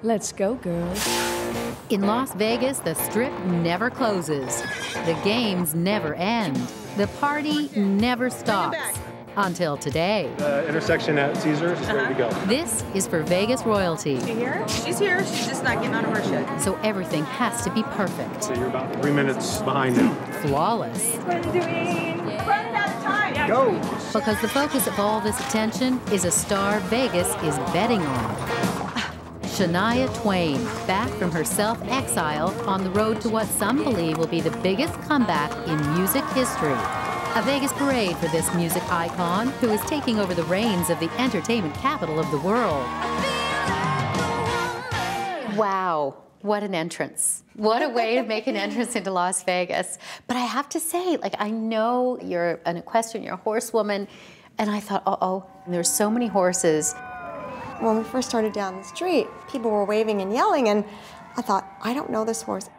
Let's go, girls. In Las Vegas, the strip never closes. The games never end. The party never stops. Until today. The intersection at Caesars is ready to go. This is for Vegas royalty. She here? She's here. She's just not getting out of her shit. So everything has to be perfect. So you're about 3 minutes behind now. Flawless. What are you doing? Running out of time. Go! Because the focus of all this attention is a star Vegas is betting on. Shania Twain, back from her self-exile on the road to what some believe will be the biggest comeback in music history. A Vegas parade for this music icon who is taking over the reins of the entertainment capital of the world. Wow, what an entrance. What a way to make an entrance into Las Vegas. But I have to say, like, I know you're an equestrian, you're a horsewoman, and I thought, uh-oh, there's so many horses. When we first started down the street, people were waving and yelling, and I thought, I don't know this horse.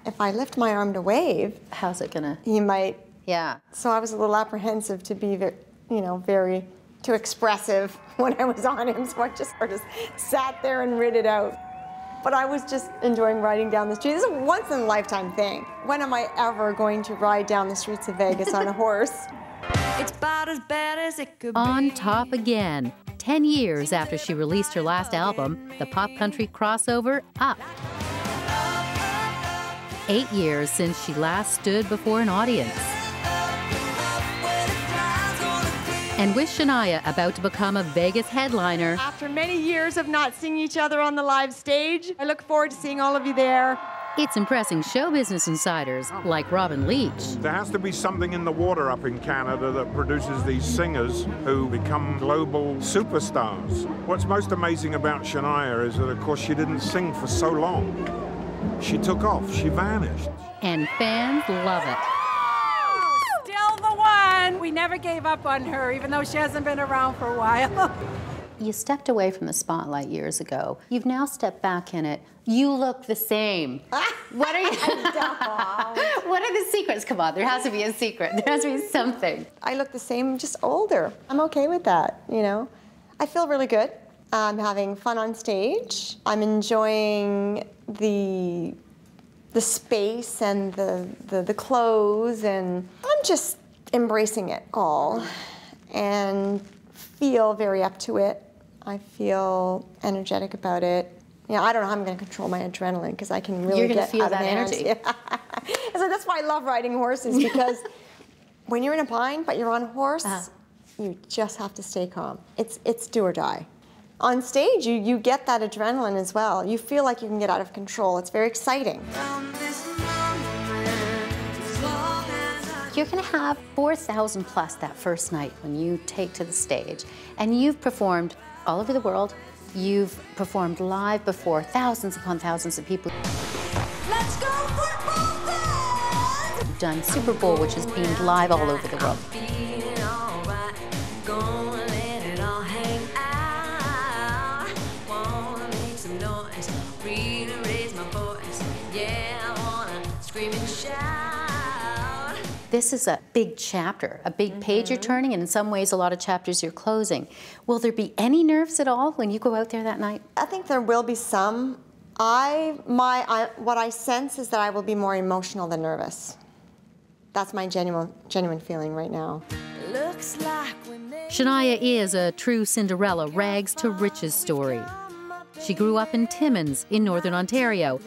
If I lift my arm to wave, how's it gonna? He might. Yeah. So I was a little apprehensive to be, very too expressive when I was on him, so I just sort of sat there and rid it out. But I was just enjoying riding down the street. This is a once-in-a-lifetime thing. When am I ever going to ride down the streets of Vegas on a horse? It's about as bad as it could be. On top again. 10 years after she released her last album, the pop country crossover Up. 8 years since she last stood before an audience. And with Shania about to become a Vegas headliner. After many years of not seeing each other on the live stage, I look forward to seeing all of you there. It's impressing show business insiders like Robin Leach. There has to be something in the water up in Canada that produces these singers who become global superstars. What's most amazing about Shania is that, of course, she didn't sing for so long. She took off, she vanished. And fans love it. Still the one. We never gave up on her, even though she hasn't been around for a while. You stepped away from the spotlight years ago. You've now stepped back in it. You look the same. What are you? What are the secrets? Come on, there has to be a secret. There has to be something. I look the same, just older. I'm okay with that, I feel really good. I'm having fun on stage. I'm enjoying the space and the clothes, and I'm just embracing it all and feel very up to it. I feel energetic about it. I don't know how I'm going to control my adrenaline because I can really get feel out of that hand. energy. Yeah. So that's why I love riding horses, because when you're in a bind but you're on a horse, you just have to stay calm. It's do or die. On stage, you get that adrenaline as well. You feel like you can get out of control. It's very exciting. You're going to have 4,000 plus that first night when you take to the stage. And you've performed all over the world. You've performed live before thousands upon thousands of people. Let's go football fans! You've done Super Bowl, which is beamed live all over the world. This is a big chapter, a big page you're turning, and in some ways a lot of chapters you're closing. Will there be any nerves at all when you go out there that night? I think there will be some. What I sense is that I will be more emotional than nervous. That's my genuine feeling right now. Looks like Shania is a true Cinderella rags to riches story. She grew up in Timmins in Northern Ontario,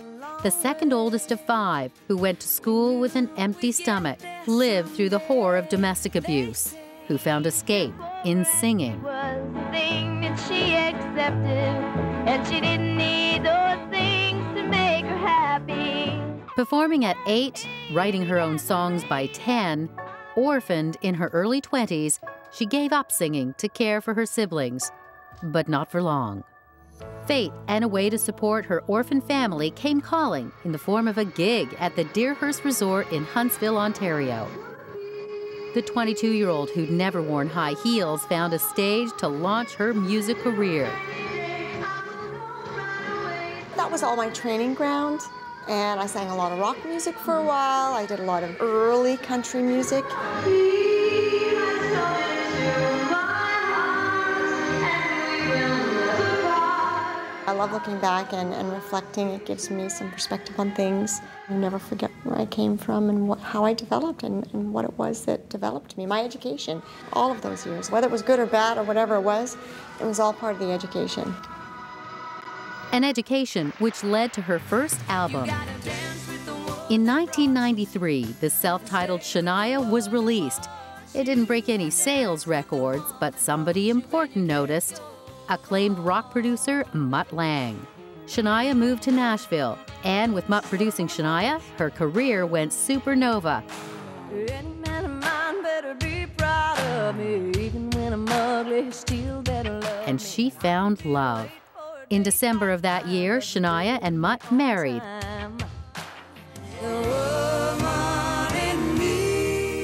the second oldest of 5, who went to school with an empty stomach, lived through the horror of domestic abuse, who found escape in singing. Was the thing that she accepted, and she didn't need those things to make her happy. Performing at 8, writing her own songs by 10, orphaned in her early 20s, she gave up singing to care for her siblings, but not for long. Fate and a way to support her orphan family came calling in the form of a gig at the Deerhurst Resort in Huntsville, Ontario. The 22-year-old who'd never worn high heels found a stage to launch her music career. That was all my training ground, and I sang a lot of rock music for a while. I did a lot of early country music. A love looking back and reflecting. It gives me some perspective on things. I never forget where I came from and how I developed and what it was that developed me. My education, all of those years, whether it was good or bad or whatever it was all part of the education. An education which led to her first album. In 1993, the self-titled Shania was released. It didn't break any sales records, but somebody important noticed. Acclaimed rock producer Mutt Lange. Shania moved to Nashville, and with Mutt producing Shania, her career went supernova. Any man of mine better be proud of me, even when I'm ugly, still better love And she found love. In December of that year, Shania and Mutt married.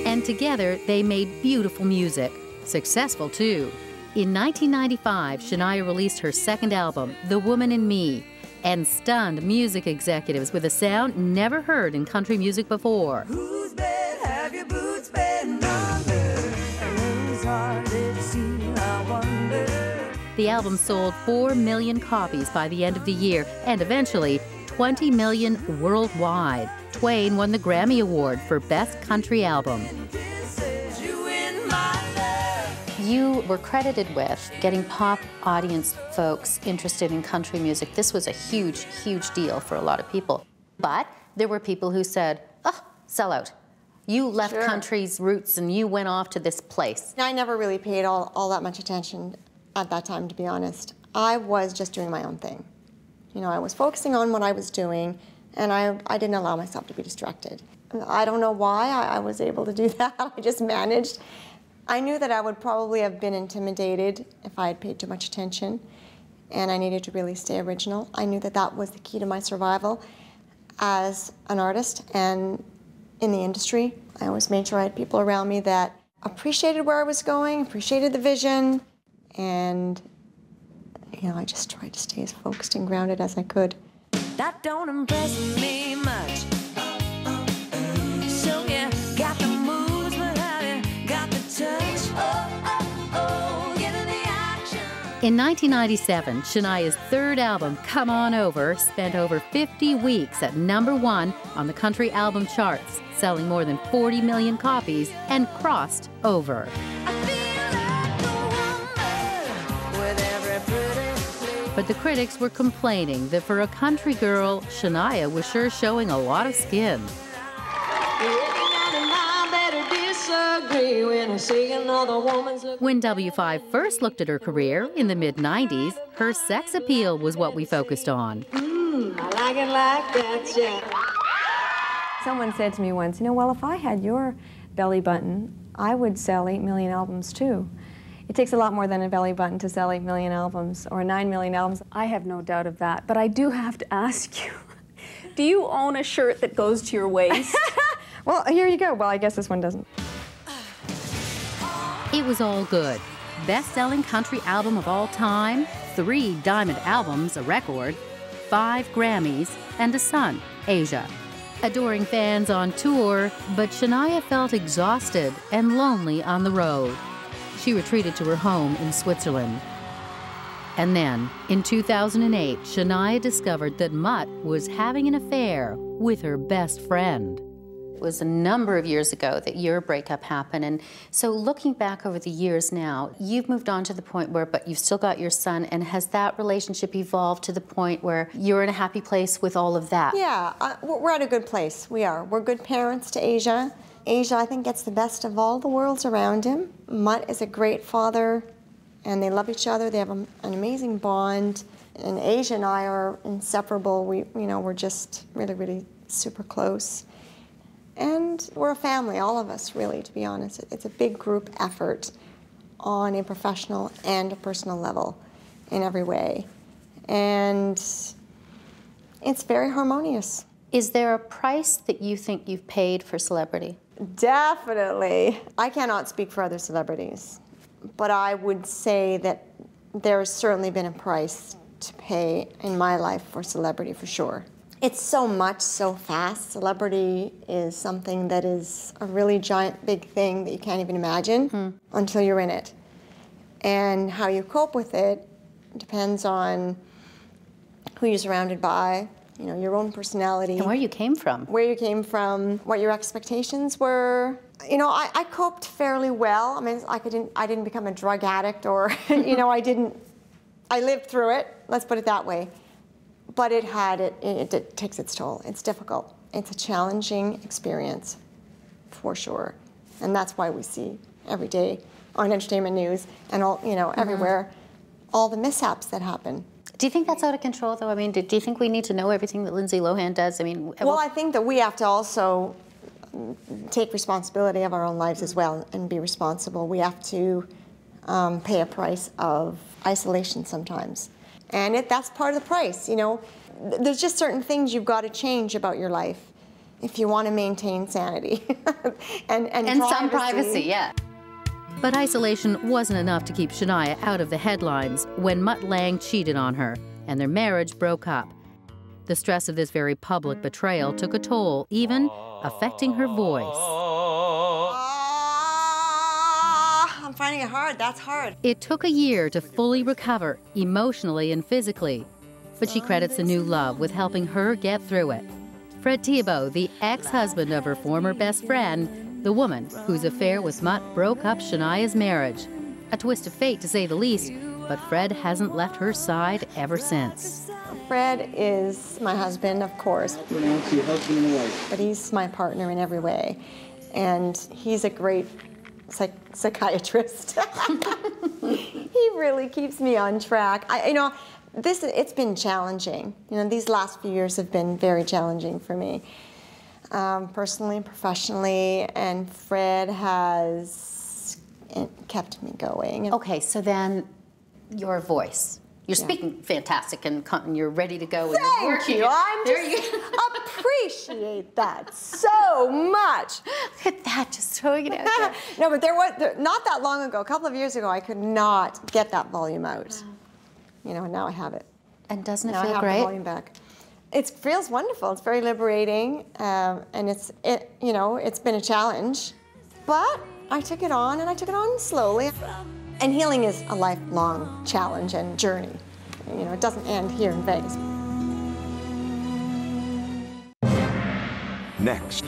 And together, they made beautiful music. Successful, too. In 1995, Shania released her second album, The Woman in Me, and stunned music executives with a sound never heard in country music before. Whose bed have your boots been under? And whose heart did you see, I wonder? The album sold 4 million copies by the end of the year, and eventually 20 million worldwide. Twain won the Grammy Award for Best Country Album. You were credited with getting pop audience folks interested in country music. This was a huge, huge deal for a lot of people. But there were people who said, oh, sellout. You left country's roots and you went off to this place. I never really paid all that much attention at that time, to be honest. I was just doing my own thing. You know, I was focusing on what I was doing, and I didn't allow myself to be distracted. I don't know why I was able to do that. I just managed. I knew that I would probably have been intimidated if I had paid too much attention, and I needed to really stay original. I knew that that was the key to my survival as an artist and in the industry. I always made sure I had people around me that appreciated where I was going, appreciated the vision, and you know, I just tried to stay as focused and grounded as I could. That don't impress me much. So yeah, got the moves, but got the touch. Get in the action. In 1997, Shania's third album, Come On Over, spent over 50 weeks at #1 on the country album charts, selling more than 40 million copies, and crossed over. But the critics were complaining that for a country girl, Shania was sure showing a lot of skin. When W5 first looked at her career in the mid-90s, her sex appeal was what we focused on. I like it like that, yeah. Someone said to me once, you know, well, if I had your belly button, I would sell 8 million albums too. It takes a lot more than a belly button to sell 8 million albums or 9 million albums. I have no doubt of that, but I do have to ask you, do you own a shirt that goes to your waist? Well, here you go. Well, I guess this one doesn't. It was all good. Best-selling country album of all time, 3 diamond albums, a record, 5 Grammys, and a son, Asia. Adoring fans on tour, but Shania felt exhausted and lonely on the road. She retreated to her home in Switzerland. And then, in 2008, Shania discovered that Mutt was having an affair with her best friend. It was a number of years ago that your breakup happened, and so looking back over the years now, you've moved on to the point where, but you've still got your son, and has that relationship evolved to the point where you're in a happy place with all of that? Yeah, we're at a good place. We are. We're good parents to Asia. Asia, I think, gets the best of all the worlds around him. Mutt is a great father, and they love each other. They have an amazing bond, and Asia and I are inseparable. We're just really, really super close. And we're a family, all of us, really, to be honest. It's a big group effort on a professional and a personal level in every way. And it's very harmonious. Is there a price that you think you've paid for celebrity? Definitely. I cannot speak for other celebrities, but I would say that there's certainly been a price to pay in my life for celebrity, for sure. It's so much, so fast. Celebrity is something that is a really giant, big thing that you can't even imagine until you're in it. And how you cope with it depends on who you're surrounded by, you know, your own personality. And where you came from. Where you came from, what your expectations were. You know, I coped fairly well. I mean, I didn't become a drug addict or, you know, I lived through it, let's put it that way. But it takes its toll. It's difficult. It's a challenging experience, for sure. And that's why we see every day on entertainment news and all, you know, everywhere, all the mishaps that happen. Do you think that's out of control, though? I mean, do you think we need to know everything that Lindsay Lohan does? I mean, well, I think that we have to also take responsibility of our own lives as well and be responsible. We have to pay a price of isolation sometimes. And that's part of the price, you know. There's just certain things you've got to change about your life if you want to maintain sanity and some privacy, yeah. But isolation wasn't enough to keep Shania out of the headlines when Mutt Lange cheated on her and their marriage broke up. The stress of this very public betrayal took a toll, even affecting her voice. I'm finding it hard. That's hard. It took a year to fully recover, emotionally and physically. But she credits the new love with helping her get through it. Fred Thibault, the ex-husband of her former best friend, the woman whose affair with Mutt broke up Shania's marriage. A twist of fate, to say the least, but Fred hasn't left her side ever since. Fred is my husband, of course. Pronounce your husband and wife. But he's my partner in every way. And he's a great psychiatrist. He really keeps me on track. You know, it's been challenging. You know, these last few years have been very challenging for me, personally and professionally, and Fred has kept me going. Okay, so then your voice. You're speaking fantastic and you're ready to go. Thank you. I appreciate that so much. Look at that, just throwing it out there. No, but not that long ago, a couple of years ago, I could not get that volume out. You know, and now I have it. And doesn't it now feel I have great? The volume back. It feels wonderful. It's very liberating, and you know, it's been a challenge, but I took it on, and I took it on slowly. And healing is a lifelong challenge and journey. You know, it doesn't end here in Vegas. Next,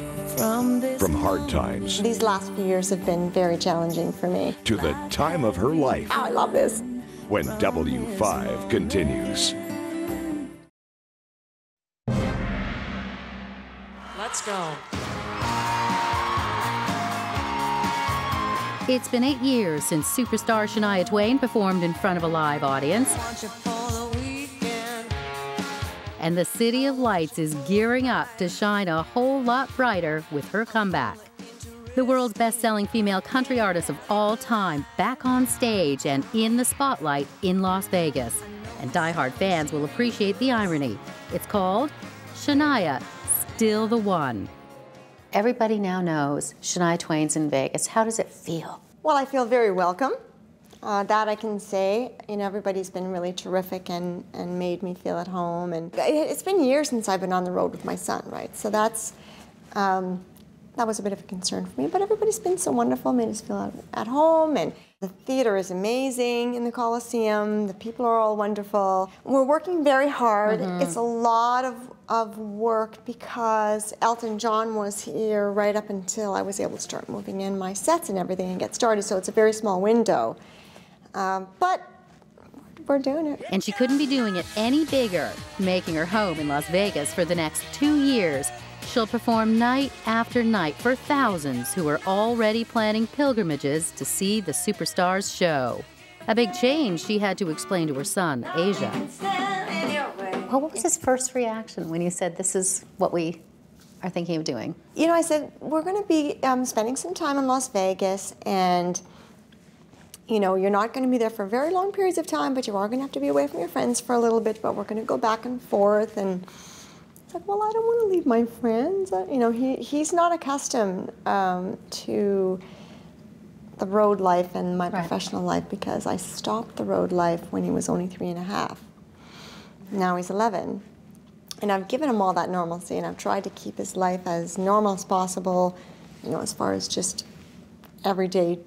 from hard times. These last few years have been very challenging for me. To the time of her life. Oh, I love this. When W5 continues. Let's go. It's been 8 years since superstar Shania Twain performed in front of a live audience. And the City of Lights is gearing up to shine a whole lot brighter with her comeback. The world's best-selling female country artist of all time, back on stage and in the spotlight in Las Vegas. And diehard fans will appreciate the irony. It's called Shania, Still the One. Everybody now knows Shania Twain's in Vegas. How does it feel? Well, I feel very welcome. That I can say. You know, everybody's been really terrific and made me feel at home. And it's been years since I've been on the road with my son, right? So that was a bit of a concern for me. But everybody's been so wonderful, made us feel at home. And the theater is amazing in the Coliseum. The people are all wonderful. We're working very hard. It's a lot of work because Elton John was here right up until I was able to start moving in my sets and everything and get started. So it's a very small window. But we're doing it. And she couldn't be doing it any bigger, making her home in Las Vegas for the next 2 years. She'll perform night after night for thousands who are already planning pilgrimages to see the superstar's show. A big change she had to explain to her son, Asia. Well, what was his first reaction when you said, this is what we are thinking of doing? You know, I said, we're going to be spending some time in Las Vegas, and you know, you're not going to be there for very long periods of time, but you are going to have to be away from your friends for a little bit, but we're going to go back and forth. And it's like, well, I don't want to leave my friends. You know, he's not accustomed to the road life and my professional life because I stopped the road life when he was only 3.5. Now he's 11. And I've given him all that normalcy, and I've tried to keep his life as normal as possible, you know, as far as just everyday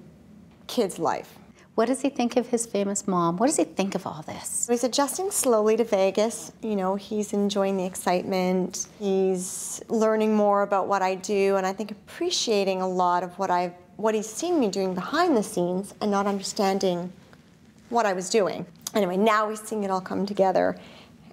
kid's life. What does he think of his famous mom? What does he think of all this? He's adjusting slowly to Vegas. You know, he's enjoying the excitement. He's learning more about what I do, and I think appreciating a lot of what he's seen me doing behind the scenes and not understanding what I was doing. Anyway, now he's seeing it all come together,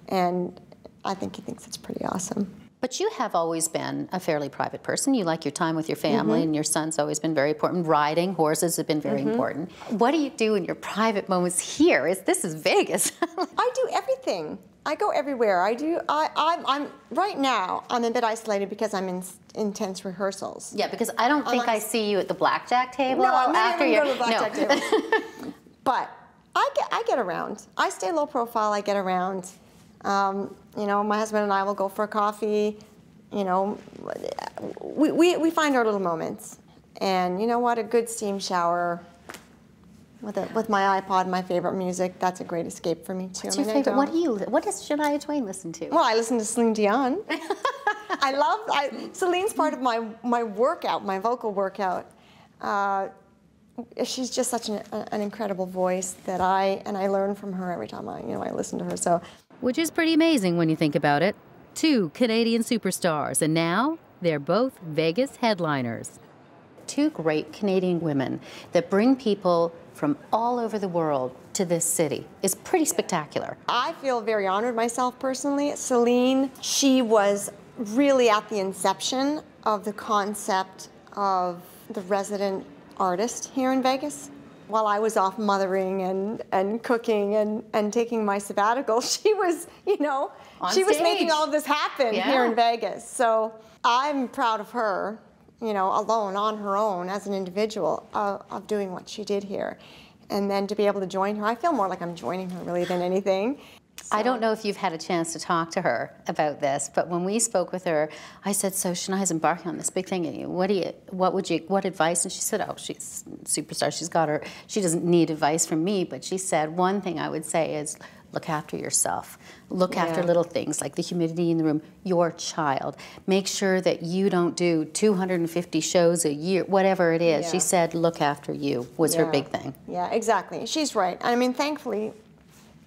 and I think he thinks it's pretty awesome. But you have always been a fairly private person. You like your time with your family, and your son's always been very important. Riding horses have been very important. What do you do in your private moments here? This is Vegas. I do everything. I go everywhere. I'm right now, I'm a bit isolated because I'm in intense rehearsals. Yeah, because I don't think I see you at the blackjack table no, after I'm your... go to the blackjack table. But I get around. I stay low profile, I get around. You know, my husband and I will go for a coffee. You know, we find our little moments. And you know what? A good steam shower with my iPod, my favorite music, that's a great escape for me too. What's your favorite? What does Shania Twain listen to? Well, I listen to Celine Dion. Celine's part of my workout, my vocal workout. She's just such an incredible voice that I learn from her every time I listen to her. So. Which is pretty amazing when you think about it. 2 Canadian superstars, and now they're both Vegas headliners. 2 great Canadian women that bring people from all over the world to this city is pretty spectacular. I feel very honored myself personally. Celine, she was really at the inception of the concept of the resident artist here in Vegas. While I was off mothering and cooking and taking my sabbatical, she was, she was making all of this happen here in Vegas. So I'm proud of her, alone, on her own, as an individual, of doing what she did here. And then to be able to join her, I feel more like I'm joining her really than anything. So. I don't know if you've had a chance to talk to her about this, but when we spoke with her, I said, so Shania's embarking on this big thing. What advice? And she said, oh, she's a superstar. She doesn't need advice from me, but she said, one thing I would say is, look after yourself. Look after little things like the humidity in the room, your child. Make sure that you don't do 250 shows a year, whatever it is. She said, look after you was her big thing. Yeah, exactly. She's right. I mean, thankfully,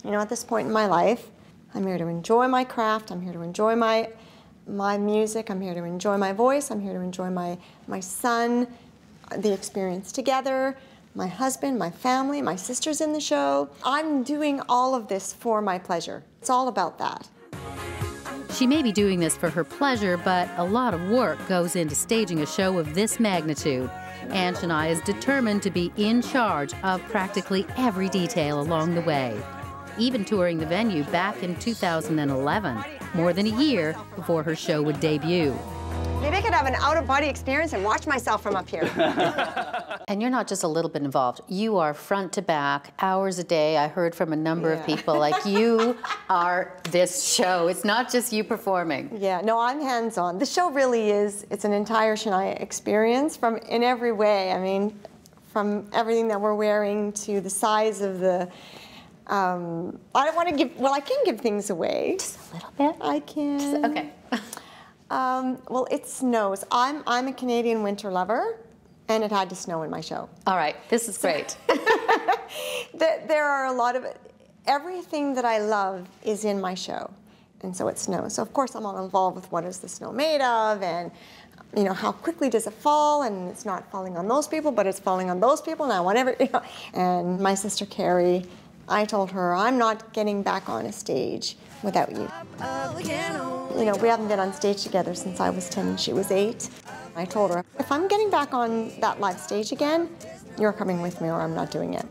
at this point in my life, I'm here to enjoy my craft. I'm here to enjoy my music. I'm here to enjoy my voice. I'm here to enjoy my son, the experience together, my husband, my family, my sister's in the show. I'm doing all of this for my pleasure. It's all about that. She may be doing this for her pleasure, but a lot of work goes into staging a show of this magnitude. And Shania is determined to be in charge of practically every detail along the way. Even touring the venue back in 2011, more than a year before her show would debut. Maybe I could have an out-of-body experience and watch myself from up here. And you're not just a little bit involved. You are front to back, hours a day. I heard from a number of people, like, you are this show. It's not just you performing. Yeah, no, I'm hands-on. The show really is, it's an entire Shania experience in every way. I mean, from everything that we're wearing to the size of the... I don't want to give, well, I can give things away. Just a little bit? I can. Okay. Well, it snows. I'm a Canadian winter lover, and it had to snow in my show. All right, this is great. There are a lot of, everything that I love is in my show, and so it snows. So of course I'm all involved with what is the snow made of, and how quickly does it fall, and it's not falling on those people, but it's falling on those people now, whatever, And my sister Carrie, I told her, I'm not getting back on a stage without you. We haven't been on stage together since I was 10 and she was 8. I told her, if I'm getting back on that live stage again, you're coming with me or I'm not doing it.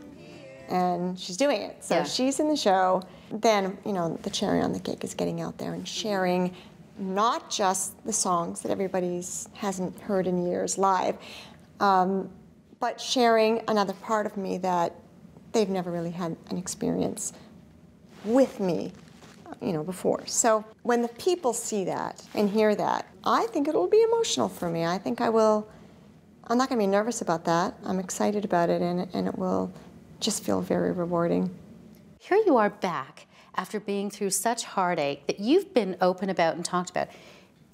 And she's doing it. So she's in the show. Then, the cherry on the cake is getting out there and sharing not just the songs that everybody hasn't heard in years live, but sharing another part of me that they've never really had an experience with me, before. So when the people see that and hear that, I think it'll be emotional for me. I think I'm not going to be nervous about that. I'm excited about it, and it will just feel very rewarding. Here you are back after being through such heartache that you've been open about and talked about,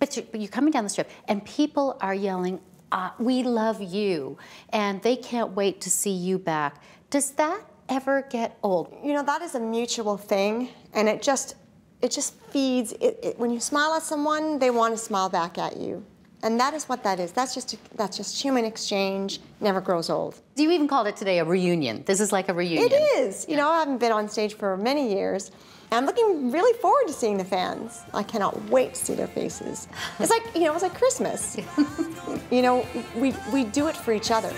but you're coming down the strip, and people are yelling, we love you, and they can't wait to see you back. Does that ever get old? You know, that is a mutual thing, and it just feeds. When you smile at someone, they want to smile back at you. And that is what that is. That's just human exchange, never grows old. You even called it today a reunion. This is like a reunion. It is. You know, I haven't been on stage for many years. I'm looking really forward to seeing the fans. I cannot wait to see their faces. It's like, you know, it's like Christmas. You know, we do it for each other.